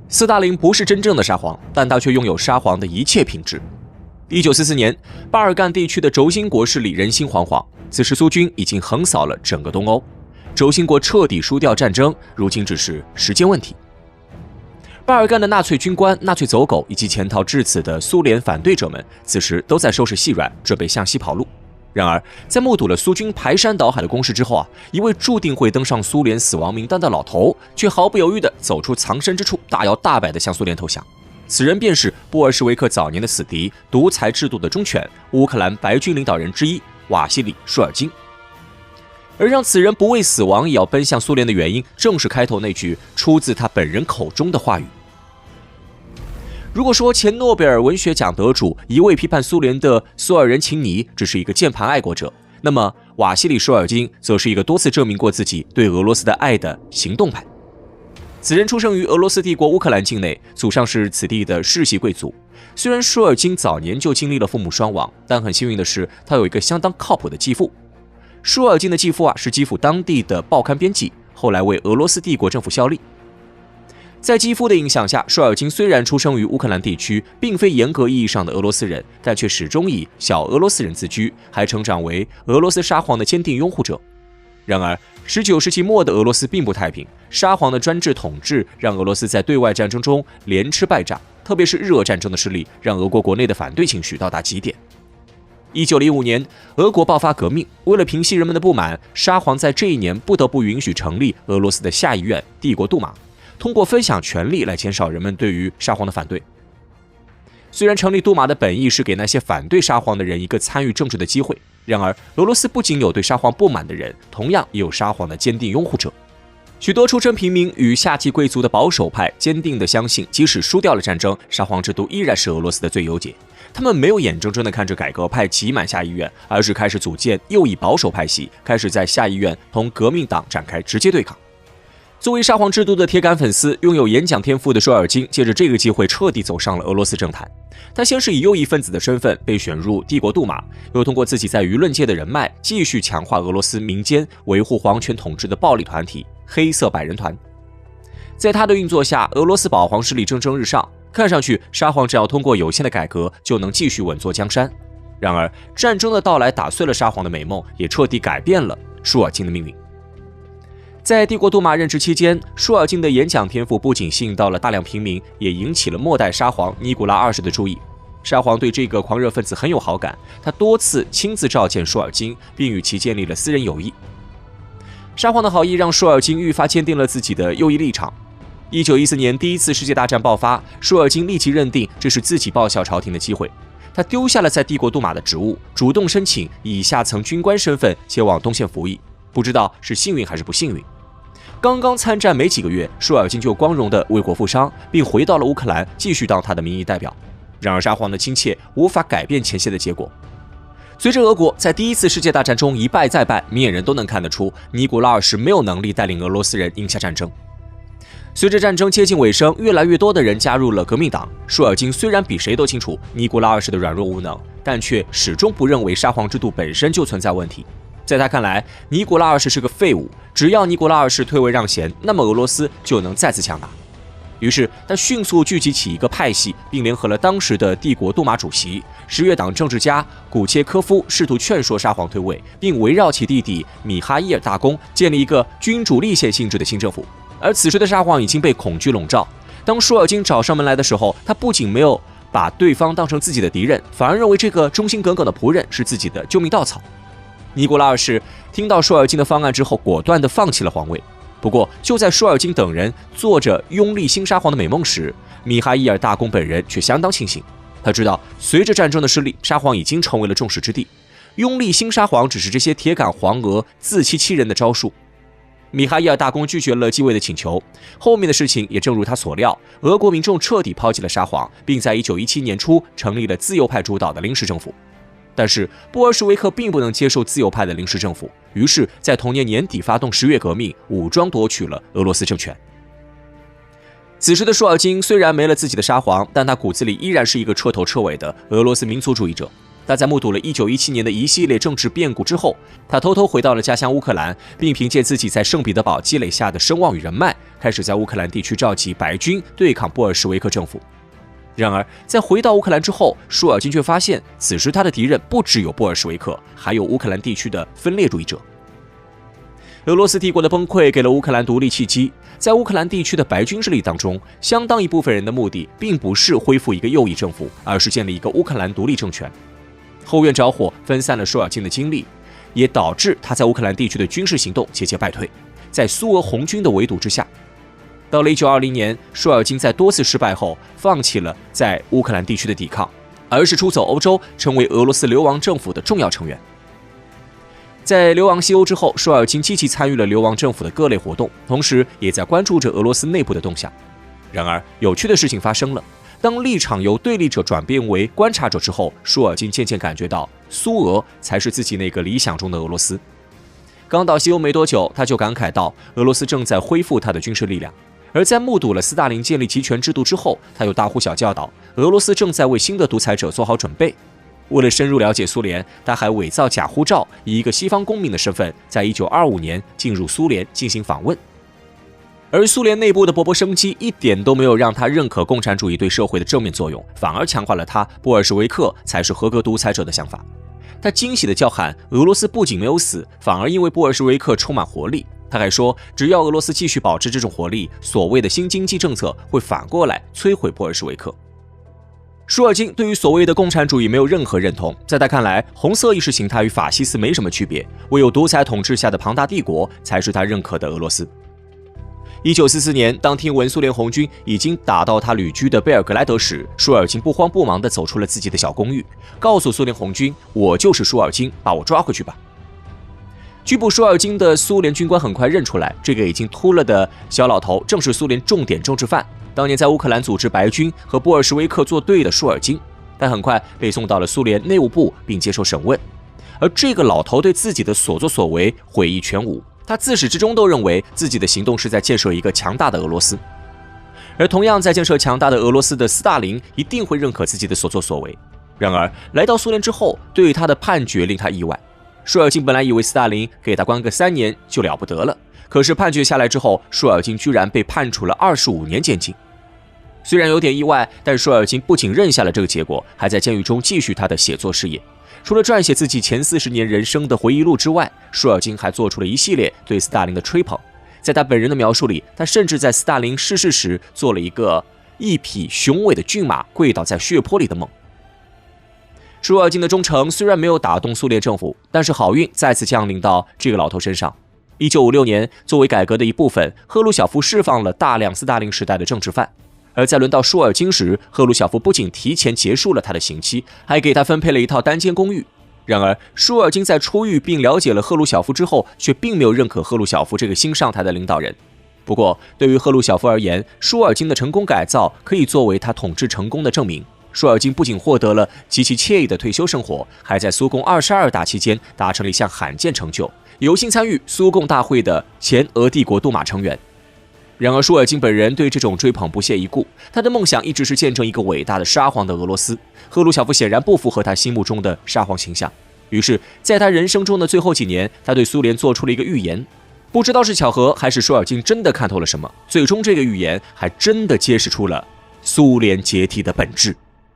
斯大林不是真正的沙皇，但他却拥有沙皇的一切品质。1944年，巴尔干地区的轴心国势力人心惶惶，此时苏军已经横扫了整个东欧，轴心国彻底输掉战争，如今只是时间问题。巴尔干的纳粹军官、纳粹走狗以及潜逃至此的苏联反对者们，此时都在收拾细软，准备向西跑路。然而，在目睹了苏军排山倒海的攻势之后一位注定会登上苏联死亡名单的老头，却毫不犹豫地走出藏身之处，大摇大摆地向苏联投降。此人便是布尔什维克早年的死敌、独裁制度的忠犬、乌克兰白军领导人之一瓦西里·舒尔金。而让此人不畏死亡也要奔向苏联的原因，正是开头那句出自他本人口中的话语。如果说前诺贝尔文学奖得主、一味批判苏联的索尔仁琴尼只是一个键盘爱国者，那么瓦西里·舒尔金则是一个多次证明过自己对俄罗斯的爱的行动派。此人出生于俄罗斯帝国乌克兰境内，祖上是此地的世袭贵族。虽然舒尔金早年就经历了父母双亡，但很幸运的是，他有一个相当靠谱的继父。舒尔金的继父是基辅当地的报刊编辑，后来为俄罗斯帝国政府效力。在继父的影响下，舒尔金虽然出生于乌克兰地区，并非严格意义上的俄罗斯人，但却始终以小俄罗斯人自居，还成长为俄罗斯沙皇的坚定拥护者。然而，19世纪末的俄罗斯并不太平，沙皇的专制统治让俄罗斯在对外战争中连吃败仗，特别是日俄战争的失利，让俄国国内的反对情绪到达极点。1905年，俄国爆发革命，为了平息人们的不满，沙皇在这一年不得不允许成立俄罗斯的下议院——帝国杜马，通过分享权力来减少人们对于沙皇的反对。虽然成立杜马的本意是给那些反对沙皇的人一个参与政治的机会，然而俄罗斯不仅有对沙皇不满的人，同样也有沙皇的坚定拥护者。许多出身平民与下级贵族的保守派坚定地相信，即使输掉了战争，沙皇制度依然是俄罗斯的最优解。他们没有眼睁睁地看着改革派挤满下议院，而是开始组建右翼保守派系，开始在下议院同革命党展开直接对抗。作为沙皇制度的铁杆粉丝，拥有演讲天赋的舒尔金借着这个机会彻底走上了俄罗斯政坛。他先是以右翼分子的身份被选入帝国杜马，又通过自己在舆论界的人脉，继续强化俄罗斯民间维护皇权统治的暴力团体黑色百人团。在他的运作下，俄罗斯保皇势力蒸蒸日上，看上去沙皇只要通过有限的改革就能继续稳坐江山。然而，战争的到来打碎了沙皇的美梦，也彻底改变了舒尔金的命运。在帝国杜马任职期间，舒尔金的演讲天赋不仅吸引到了大量平民，也引起了末代沙皇尼古拉二世的注意。沙皇对这个狂热分子很有好感，他多次亲自召见舒尔金，并与其建立了私人友谊。沙皇的好意让舒尔金愈发坚定了自己的右翼立场。1914年第一次世界大战爆发，舒尔金立即认定这是自己报效朝廷的机会，他丢下了在帝国杜马的职务，主动申请以下层军官身份前往东线服役，不知道是幸运还是不幸运。刚刚参战没几个月，舒尔金就光荣地为国负伤，并回到了乌克兰，继续当他的民意代表。然而沙皇的亲切无法改变前线的结果。随着俄国在第一次世界大战中一败再败，明眼人都能看得出尼古拉二世没有能力带领俄罗斯人赢下战争。随着战争接近尾声，越来越多的人加入了革命党。舒尔金虽然比谁都清楚尼古拉二世的软弱无能，但却始终不认为沙皇制度本身就存在问题。在他看来，尼古拉二世是个废物，只要尼古拉二世退位让贤，那么俄罗斯就能再次强大。于是他迅速聚集起一个派系，并联合了当时的帝国杜马主席、十月党政治家古切科夫，试图劝说沙皇退位，并围绕其弟弟米哈伊尔大公建立一个君主立宪性质的新政府。而此时的沙皇已经被恐惧笼罩。当舒尔金找上门来的时候，他不仅没有把对方当成自己的敌人，反而认为这个忠心耿耿的仆人是自己的救命稻草。尼古拉二世听到舒尔金的方案之后，果断地放弃了皇位。不过，就在舒尔金等人做着拥立新沙皇的美梦时，米哈伊尔大公本人却相当清醒。他知道，随着战争的失利，沙皇已经成为了众矢之的，拥立新沙皇只是这些铁杆皇俄自欺欺人的招数。米哈伊尔大公拒绝了继位的请求，后面的事情也正如他所料，俄国民众彻底抛弃了沙皇，并在1917年初成立了自由派主导的临时政府。但是布尔什维克并不能接受自由派的临时政府，于是，在同年年底发动十月革命，武装夺取了俄罗斯政权。此时的舒尔金虽然没了自己的沙皇，但他骨子里依然是一个彻头彻尾的俄罗斯民族主义者。他在目睹了1917年的一系列政治变故之后，他偷偷回到了家乡乌克兰，并凭借自己在圣彼得堡积累下的声望与人脉，开始在乌克兰地区召集白军对抗布尔什维克政府。然而，在回到乌克兰之后，舒尔金却发现，此时他的敌人不只有布尔什维克，还有乌克兰地区的分裂主义者。俄罗斯帝国的崩溃给了乌克兰独立契机，在乌克兰地区的白军势力当中，相当一部分人的目的并不是恢复一个右翼政府，而是建立一个乌克兰独立政权。后院着火分散了舒尔金的精力，也导致他在乌克兰地区的军事行动节节败退。在苏俄红军的围堵之下，到了1920年，舒尔金在多次失败后，放弃了在乌克兰地区的抵抗，而是出走欧洲，成为俄罗斯流亡政府的重要成员。在流亡西欧之后，舒尔金积极参与了流亡政府的各类活动，同时也在关注着俄罗斯内部的动向。然而，有趣的事情发生了。当立场由对立者转变为观察者之后，舒尔金渐渐感觉到苏俄才是自己那个理想中的俄罗斯。刚到西欧没多久，他就感慨到俄罗斯正在恢复他的军事力量。而在目睹了斯大林建立集权制度之后，他又大呼小叫道，俄罗斯正在为新的独裁者做好准备。为了深入了解苏联，他还伪造假护照，以一个西方公民的身份，在1925年进入苏联进行访问。而苏联内部的勃勃生机一点都没有让他认可共产主义对社会的正面作用，反而强化了他布尔什维克才是合格独裁者的想法。他惊喜地叫喊，俄罗斯不仅没有死，反而因为布尔什维克充满活力。他还说，只要俄罗斯继续保持这种活力，所谓的新经济政策会反过来摧毁布尔什维克。舒尔金对于所谓的共产主义没有任何认同，在他看来，红色意识形态与法西斯没什么区别，唯有独裁统治下的庞大帝国才是他认可的俄罗斯。1944年，当听闻苏联红军已经打到他旅居的贝尔格莱德时，舒尔金不慌不忙地走出了自己的小公寓，告诉苏联红军：“我就是舒尔金，把我抓回去吧。”拘捕舒尔金的苏联军官很快认出来，这个已经秃了的小老头正是苏联重点政治犯，当年在乌克兰组织白军和布尔什维克作对的舒尔金。他很快被送到了苏联内务部并接受审问，而这个老头对自己的所作所为悔意全无。他自始至终都认为自己的行动是在建设一个强大的俄罗斯，而同样在建设强大的俄罗斯的斯大林一定会认可自己的所作所为。然而，来到苏联之后，对于他的判决令他意外。舒尔金本来以为斯大林给他关个3年就了不得了，可是判决下来之后，舒尔金居然被判处了25年监禁。虽然有点意外，但舒尔金不仅认下了这个结果，还在监狱中继续他的写作事业。除了撰写自己前40年人生的回忆录之外，舒尔金还做出了一系列对斯大林的吹捧。在他本人的描述里，他甚至在斯大林逝世时做了一个一匹雄伟的骏马跪倒在血泊里的梦。舒尔金的忠诚虽然没有打动苏联政府，但是好运再次降临到这个老头身上。1956年，作为改革的一部分，赫鲁晓夫释放了大量斯大林时代的政治犯。而在轮到舒尔金时，赫鲁晓夫不仅提前结束了他的刑期，还给他分配了一套单间公寓。然而，舒尔金在出狱并了解了赫鲁晓夫之后，却并没有认可赫鲁晓夫这个新上台的领导人。不过，对于赫鲁晓夫而言，舒尔金的成功改造可以作为他统治成功的证明。舒尔金不仅获得了极其惬意的退休生活，还在苏共22大期间达成了一项罕见成就，有幸参与苏共大会的前俄帝国杜马成员。然而，舒尔金本人对这种追捧不屑一顾，他的梦想一直是建成一个伟大的沙皇的俄罗斯。赫鲁晓夫显然不符合他心目中的沙皇形象，于是，在他人生中的最后几年，他对苏联做出了一个预言。不知道是巧合，还是舒尔金真的看透了什么，最终这个预言还真的揭示出了苏联解体的本质。